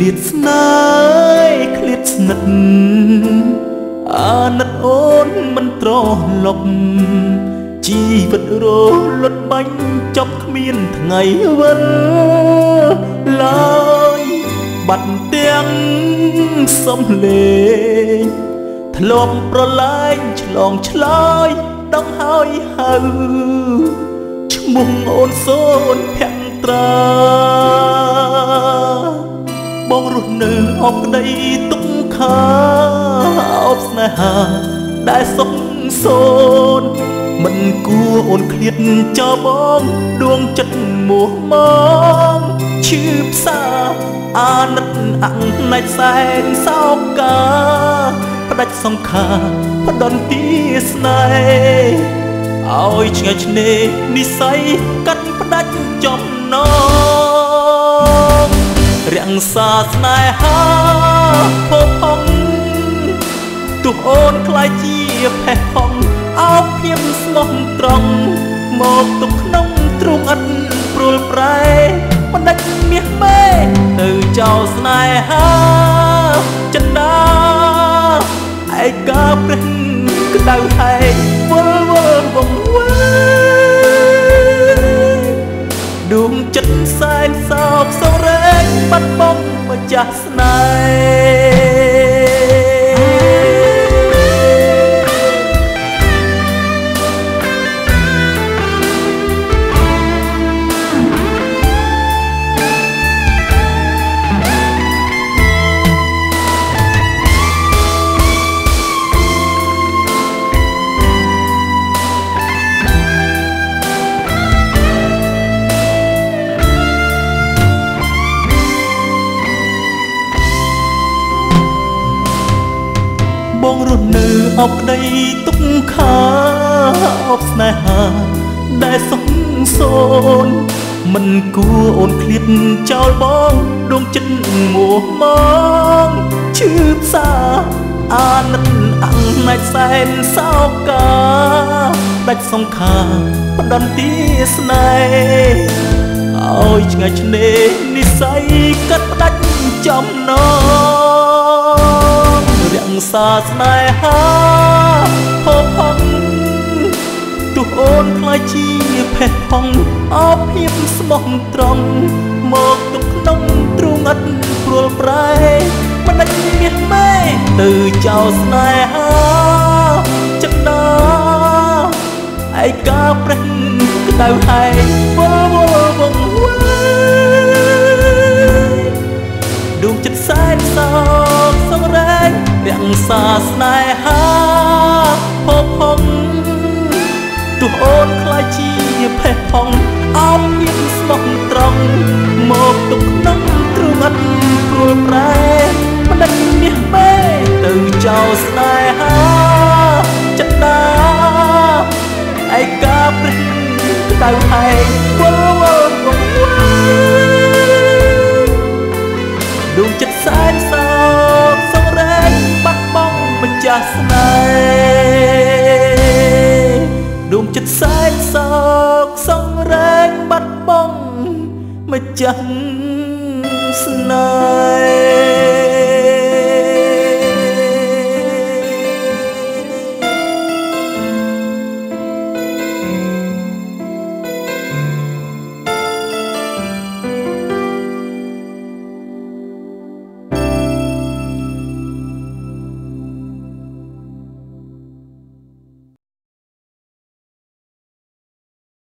លៀតស្នេហ៍ឃ្លាតស្និទ្ធអាណិតអូនមិនត្រឡប់ជីវិតរលត់បាញ់ចប់គ្មានថ្ងៃវិលឡើយបាត់ទាំងសំលេងធ្លាប់ប្រឡាយឆ្លងឆ្លើយដងហើយហៅឈ្មោះអូនសូនភក្ត្រាបងរស់នៅអបក្តីទុកខាអបស្នេហាដែលសុខសូនមិនគួរអូនឃ្លាតចោលបងដួងចិត្តមួមងឈឺផ្សាអាណិតអង្ណែកសែនសោកកាផ្ដាច់សង្ខារផ្ដន់ទីស្នេហ៍ឲ្យឆ្ងាយឆ្នេរនិស័យកាត់ផ្ដាច់ចំណងរាំងសាស្នេហាផុសផុងទោះអូនខ្លាចជាផេះផង់អោបភាពស្មោះត្រង់មកទុកក្នុងទ្រូងឥតព្រួលប្រែបណ្ដាច់មាសមេទៅចោលស្នេហាចិនដាឯកាព្រះក្តៅហែងវល់វល់វង្វេងដួងចិត្តសែនសោកសរែងបាត់បង់ម្ចាស់ស្នេបងរស់នៅអបក្តីទុកខាអបស្នេហាដែលសុខសូនមិនគួរអូនឃ្លាតចោលបងដួងចិត្តមួមងឈឺផ្សាអាណិតអង្ណែកសែនសោកកាដាច់សង្ខារផ្ដន់ទីស្នេហ៍ឲ្យឆ្ងាយឆ្នេរនិស័យកាត់ផ្ដាច់ចំណងរាំងសាស្នេហាផុសផុងទោះអូនខ្លាចជាផេះផង់អោបភាពស្មោះត្រង់មកទុកក្នុងទ្រូងឥតព្រួលប្រែបណ្ដាច់មាសមេទៅចោលស្នេហាចិនដាឯកាព្រះក្តៅហែងវល់វល់វង្វេងដួងចិត្តសែនសោកសរែងរាំងសាស្នេហាផុសផុងទោះអូនខ្លាចជាផេះផង់អោបភាពស្មោះត្រង់មកទុកក្នុងទ្រូងឥតព្រួលប្រែបណ្ដាច់មាសមេទៅចោលស្នេហាចិនដាឯកាព្រះក្តៅហែងវល់វល់វង្វេងដួងចិត្តសែនសោកសរែងបាត់បង់ម្ចាស់ស្នេហ៍ដួងចិត្តសែនសោកសរែងបាត់បង់ម្ចាស់ស្នេហ៍